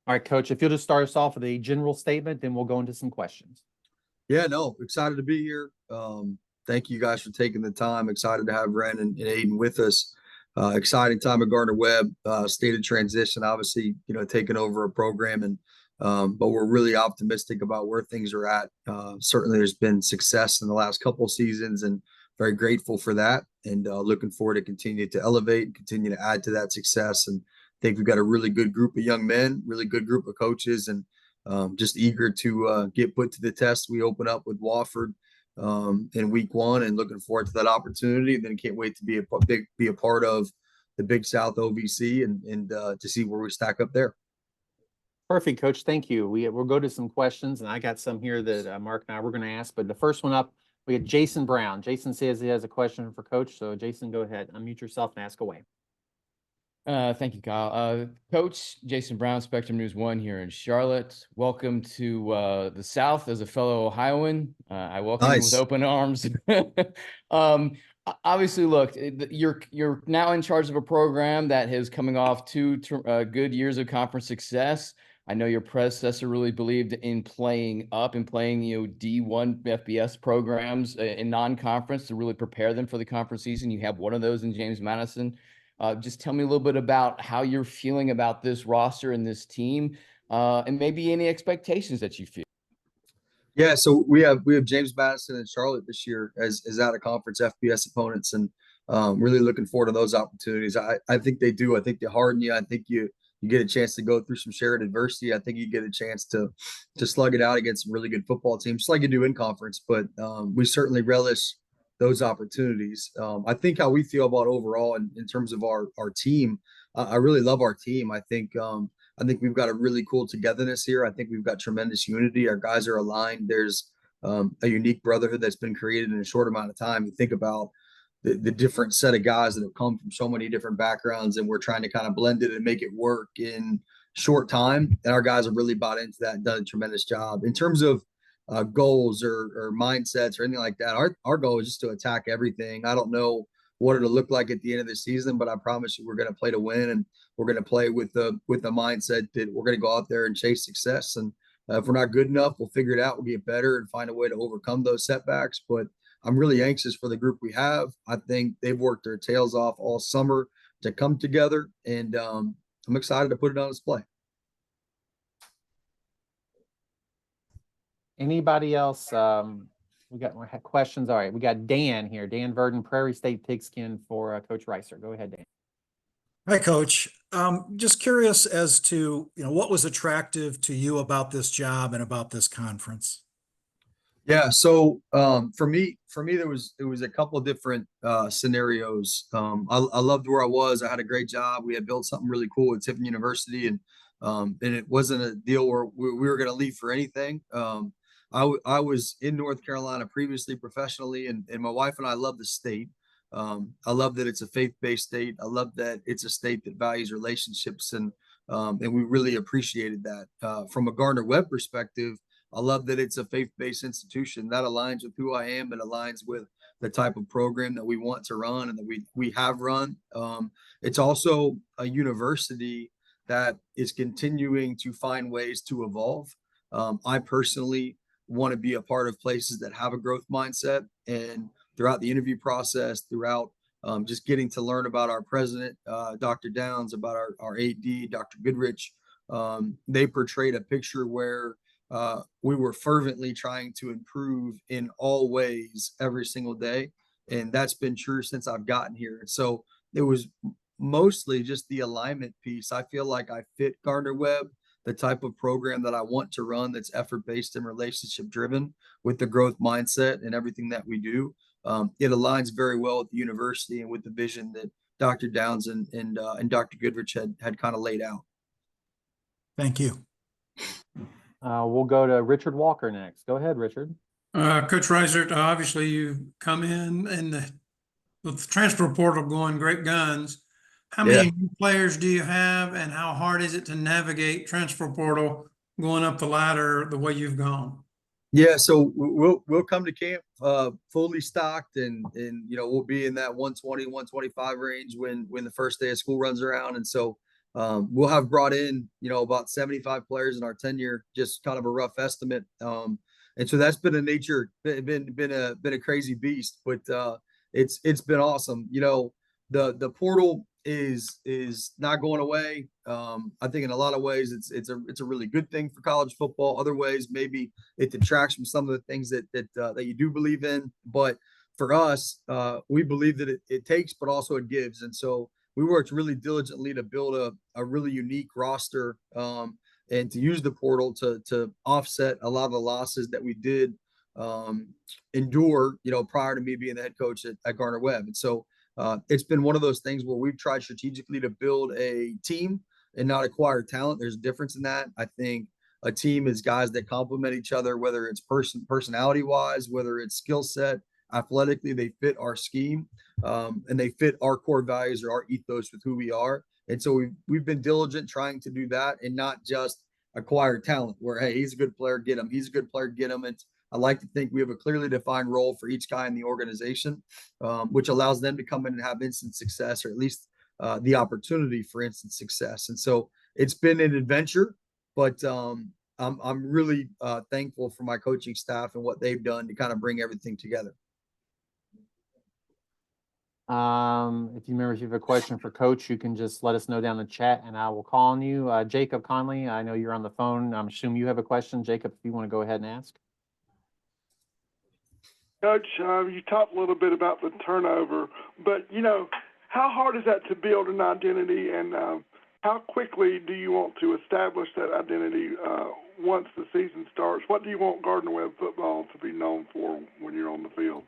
All right, Coach, if you'll just start us off with a general statement, then we'll go into some questions. Yeah, no, excited to be here. Thank you guys for taking the time. Excited to have Ren and Aiden with us. Exciting time at Gardner-Webb, state of transition, obviously, taking over a program but we're really optimistic about where things are at. Certainly there's been success in the last couple of seasons and very grateful for that and looking forward to continue to elevate and continue to add to that success. And I think we've got a really good group of young men, really good group of coaches, and just eager to get put to the test. We open up with Wofford in week 1 and looking forward to that opportunity. And then can't wait to be a part of the big South-OVC and to see where we stack up there. Perfect, Coach. Thank you. We'll go to some questions, and I got some here that Mark and I were going to ask. But the first one up, we got Jason Brown. Jason says he has a question for Coach. So, Jason, go ahead. Unmute yourself and ask away. Thank you, Kyle. Coach Jason Brown, Spectrum News 1 here in Charlotte. Welcome to the South as a fellow Ohioan. I welcome you with open arms. Obviously, look, you're now in charge of a program that is coming off 2 good years of conference success. I know your predecessor really believed in playing D1 FBS programs in non-conference to really prepare them for the conference season. You have one of those in James Madison. Just tell me a little bit about how you're feeling about this roster and this team, and maybe any expectations that you feel. Yeah, so we have James Madison and Charlotte this year as out of conference FBS opponents, and really looking forward to those opportunities. I think they do. I think they harden you. I think you get a chance to go through some shared adversity. I think you get a chance to slug it out against some really good football teams, just like you do in conference. But we certainly relish those opportunities. I think how we feel about overall in terms of our team, I really love our team. I think we've got a really cool togetherness here. I think we've got tremendous unity. Our guys are aligned. There's a unique brotherhood that's been created in a short amount of time. You think about the different set of guys that have come from so many different backgrounds, and we're trying to kind of blend it and make it work in short time. And our guys have really bought into that and done a tremendous job. In terms of goals or mindsets or anything like that, our goal is just to attack everything. I don't know what it'll look like at the end of the season, but I promise you we're going to play to win, and we're going to play with the mindset that we're going to go out there and chase success. And if we're not good enough, we'll figure it out. We'll get better and find a way to overcome those setbacks. But I'm really anxious for the group we have. I think they've worked their tails off all summer to come together, and I'm excited to put it on display. Anybody else? We got more questions. All right, we got Dan here. Dan Verdon, Prairie State Pigskin for Coach Reisert. Go ahead, Dan. Hi, Coach. Just curious as to what was attractive to you about this job and about this conference. Yeah, so for me, there was a couple of different scenarios. I loved where I was. I had a great job. We had built something really cool at Tiffin University, and it wasn't a deal where we were going to leave for anything. I was in North Carolina previously professionally, and my wife and I love the state. I love that it's a faith-based state. I love that it's a state that values relationships, and we really appreciated that. From a Gardner-Webb perspective, I love that it's a faith-based institution that aligns with who I am and aligns with the type of program that we want to run and that we have run. It's also a university that is continuing to find ways to evolve. I personally want to be a part of places that have a growth mindset, and throughout the interview process, throughout just getting to learn about our president, Dr. Downs, about our AD, Dr. Goodrich, they portrayed a picture where we were fervently trying to improve in all ways every single day. And that's been true since I've gotten here. So it was mostly just the alignment piece. I feel like I fit Gardner-Webb, the type of program that I want to run, that's effort-based and relationship-driven with the growth mindset and everything that we do. It aligns very well with the university and with the vision that Dr. Downs and Dr. Goodrich had kind of laid out. Thank you. We'll go to Richard Walker next. Go ahead, Richard. Coach Reisert, obviously you come in and with the transfer portal going great guns. How many new players do you have, and how hard is it to navigate transfer portal going up the ladder the way you've gone? Yeah, so we'll come to camp fully stocked, and we'll be in that 120, 125 range when the first day of school runs around. And so we'll have brought in, about 75 players in our tenure, just kind of a rough estimate. And so that's been been a crazy beast, but it's been awesome. The portal is not going away. I think in a lot of ways it's a really good thing for college football. Other ways, maybe it detracts from some of the things that you do believe in. But for us, we believe that it takes, but also it gives. And so we worked really diligently to build a really unique roster, and to use the portal to offset a lot of the losses that we did endure, prior to me being the head coach at Gardner-Webb. And so it's been one of those things where we've tried strategically to build a team and not acquire talent. There's a difference in that. I think a team is guys that complement each other, whether it's personality wise, whether it's skill set, athletically, they fit our scheme, and they fit our core values or our ethos with who we are. And so we've been diligent trying to do that and not just acquire talent where, hey, he's a good player, get him. He's a good player, get him. I like to think we have a clearly defined role for each guy in the organization, which allows them to come in and have instant success, or at least the opportunity for instant success. And so it's been an adventure, but I'm really thankful for my coaching staff and what they've done to kind of bring everything together. If you have a question for Coach, you can just let us know down in the chat and I will call on you. Jacob Conley, I know you're on the phone. I'm assuming you have a question. Jacob, if you want to go ahead and ask. Coach, you talked a little bit about the turnover, but, how hard is that to build an identity, and how quickly do you want to establish that identity once the season starts? What do you want Gardner-Webb football to be known for when you're on the field?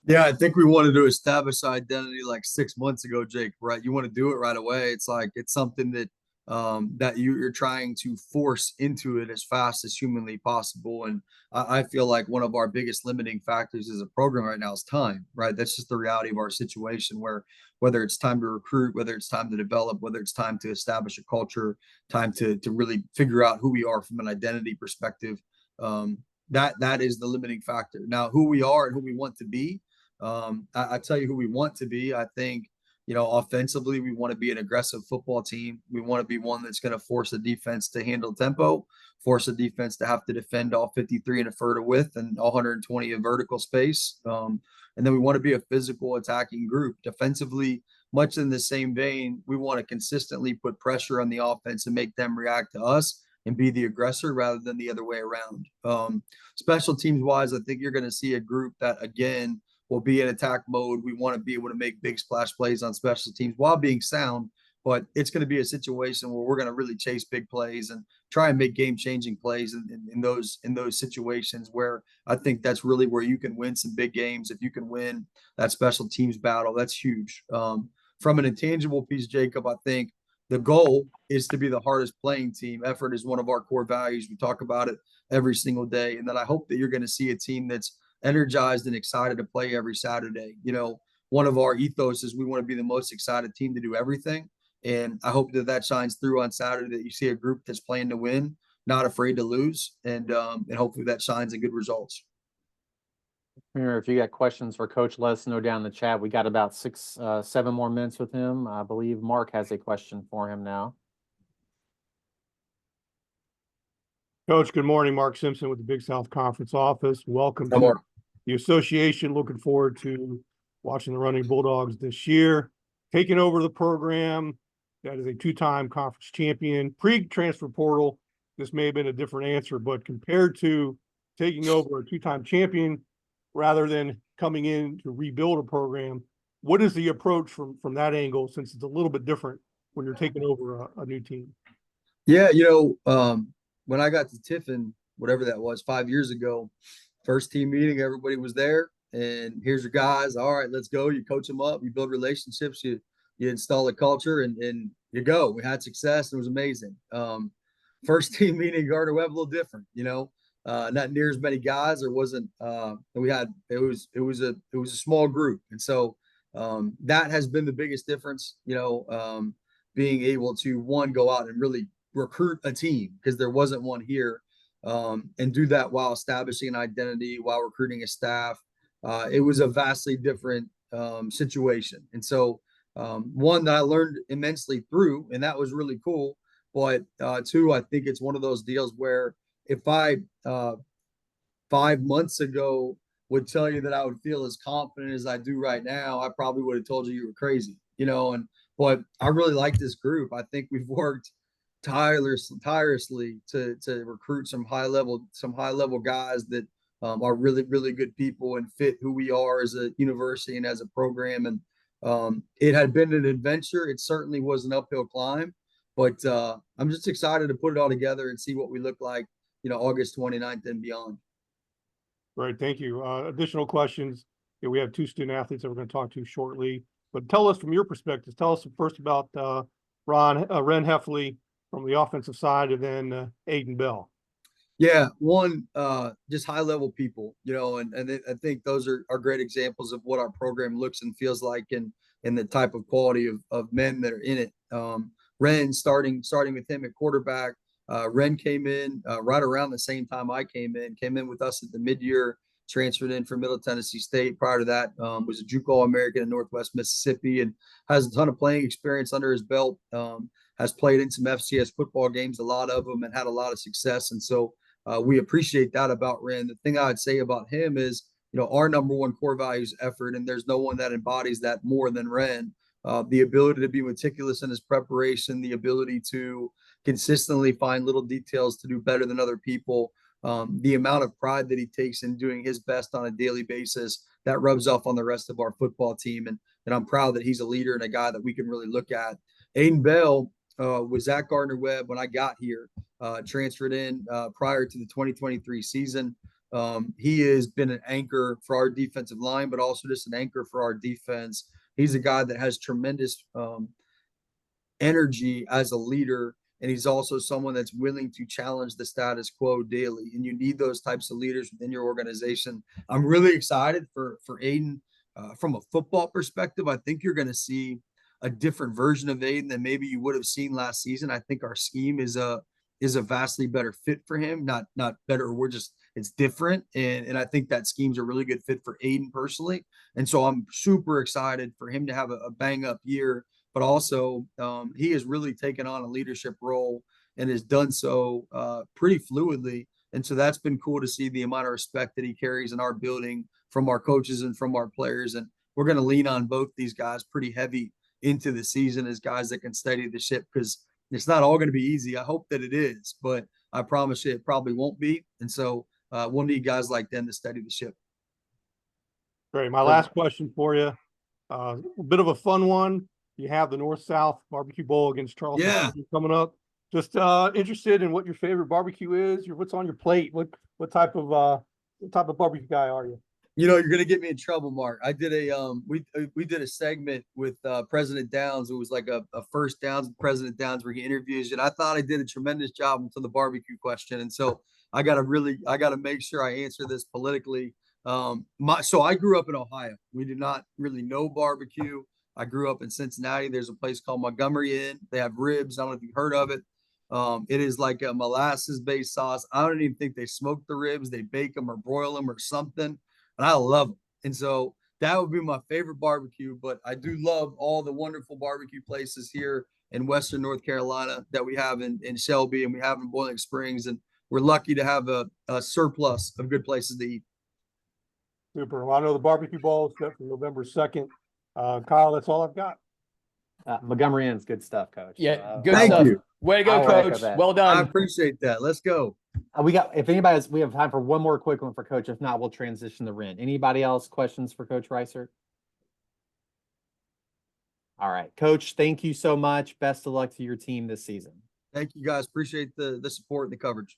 Yeah, I think we wanted to establish identity like 6 months ago, Jake, right? You want to do it right away. It's like, it's something that you're trying to force into it as fast as humanly possible. And I feel like one of our biggest limiting factors as a program right now is time, right? That's just the reality of our situation, where whether it's time to recruit, whether it's time to develop, whether it's time to establish a culture, time to really figure out who we are from an identity perspective, that is the limiting factor. Now, who we are and who we want to be, I tell you who we want to be. I think, offensively, we want to be an aggressive football team. We want to be one that's going to force the defense to handle tempo, force the defense to have to defend all 53 in a further width and all 120 in vertical space. And then we want to be a physical attacking group. Defensively, much in the same vein, we want to consistently put pressure on the offense and make them react to us and be the aggressor rather than the other way around. Special teams wise, I think you're going to see a group that, again, will be in attack mode. We want to be able to make big splash plays on special teams while being sound, but it's going to be a situation where we're going to really chase big plays and try and make game-changing plays in those situations, where I think that's really where you can win some big games. If you can win that special teams battle, that's huge. From an intangible piece, Jacob, I think the goal is to be the hardest playing team. Effort is one of our core values. We talk about it every single day. And then I hope that you're going to see a team that's energized and excited to play every Saturday. One of our ethos is we want to be the most excited team to do everything. And I hope that shines through on Saturday, that you see a group that's playing to win, not afraid to lose. And hopefully that shines in good results. Remember, if you got questions for Coach, let us know down in the chat. We got about 7 more minutes with him. I believe Mark has a question for him now. Coach, good morning. Mark Simpson with the Big South Conference office. Welcome Come to on. the association. Looking forward to watching the Running Bulldogs this year. Taking over the program that is a 2-time conference champion. Pre-transfer portal, this may have been a different answer, but compared to taking over a 2-time champion rather than coming in to rebuild a program, what is the approach from that angle, since it's a little bit different when you're taking over a new team? Yeah, when I got to Tiffin, whatever that was, 5 years ago, first team meeting, everybody was there, and here's your guys. All right, let's go. You coach them up, you build relationships, you install a culture, and you go. We had success. And it was amazing. First team meeting, Gardner-Webb, a little different, not near as many guys. There wasn't, it was a small group. And so that has been the biggest difference, being able to, one, go out and really recruit a team, because there wasn't one here, and do that while establishing an identity, while recruiting a staff. It was a vastly different situation. And so one that I learned immensely through, and that was really cool. But two, I think it's one of those deals where if I 5 months ago would tell you that I would feel as confident as I do right now, I probably would have told you were crazy, and but I really like this group. I think we've worked tirelessly to recruit some high level guys that are really, really good people and fit who we are as a university and as a program. And it had been an adventure. It certainly was an uphill climb, but I'm just excited to put it all together and see what we look like, August 29th and beyond. Right, thank you. Additional questions. Yeah, we have two student athletes that we're going to talk to shortly, but tell us from your perspective, tell us first about Ren Heffley from the offensive side, and then Aiden Bell. Yeah, one, just high level people, and I think those are great examples of what our program looks and feels like, and the type of quality of men that are in it. Ren, starting with him at quarterback. Ren came in right around the same time I came in with us at the mid-year, transferred in from Middle Tennessee State. Prior to that, was a JUCO All-American in Northwest Mississippi and has a ton of playing experience under his belt. Has played in some FCS football games, a lot of them, and had a lot of success. And so we appreciate that about Ren. The thing I would say about him is, our number one core value is effort, and there's no one that embodies that more than Ren. The ability to be meticulous in his preparation, the ability to consistently find little details to do better than other people, the amount of pride that he takes in doing his best on a daily basis, that rubs off on the rest of our football team. And I'm proud that he's a leader and a guy that we can really look at. Aiden Bell was at Gardner-Webb when I got here, transferred in prior to the 2023 season. He has been an anchor for our defensive line, but also just an anchor for our defense. He's a guy that has tremendous energy as a leader, and he's also someone that's willing to challenge the status quo daily. And you need those types of leaders within your organization. I'm really excited for Aiden. From a football perspective, I think you're going to see a different version of Aiden than maybe you would have seen last season. I think our scheme is a vastly better fit for him. Not better. It's different. And I think that scheme's a really good fit for Aiden personally. And so I'm super excited for him to have a bang up year, but also he has really taken on a leadership role and has done so pretty fluidly. And so that's been cool to see the amount of respect that he carries in our building from our coaches and from our players. And we're going to lean on both these guys pretty heavy into the season as guys that can steady the ship, because it's not all going to be easy. I hope that it is, but I promise you it probably won't be. And so we'll need guys like them to steady the ship. Great. My last question for you, a bit of a fun one. You have the North-South Barbecue Bowl against Charleston coming up. Just interested in what your favorite barbecue is. What's on your plate? What type of barbecue guy are you? You're gonna get me in trouble, Mark. I did we did a segment with President Downs. It was like a first downs with President Downs where he interviews you. And I thought I did a tremendous job until the barbecue question. And so I gotta make sure I answer this politically. So I grew up in Ohio. We did not really know barbecue. I grew up in Cincinnati. There's a place called Montgomery Inn. They have ribs. I don't know if you've heard of it. It is like a molasses-based sauce. I don't even think they smoke the ribs. They bake them or broil them or something. And I love them. And so that would be my favorite barbecue. But I do love all the wonderful barbecue places here in Western North Carolina that we have in Shelby and we have in Boiling Springs. And we're lucky to have a surplus of good places to eat. Super. Well, I know the barbecue bowl is set for November 2nd. Kyle, that's all I've got. Montgomery Inn's good stuff, Coach. Yeah, good Thank stuff. you. Way to go, I'll echo Coach. that. Well I done. appreciate that. Let's go. We have time for one more quick one for Coach. If not, we'll transition to Ren. Anybody else questions for Coach Reisert? All right, Coach, thank you so much. Best of luck to your team this season. Thank you guys. Appreciate the support and the coverage.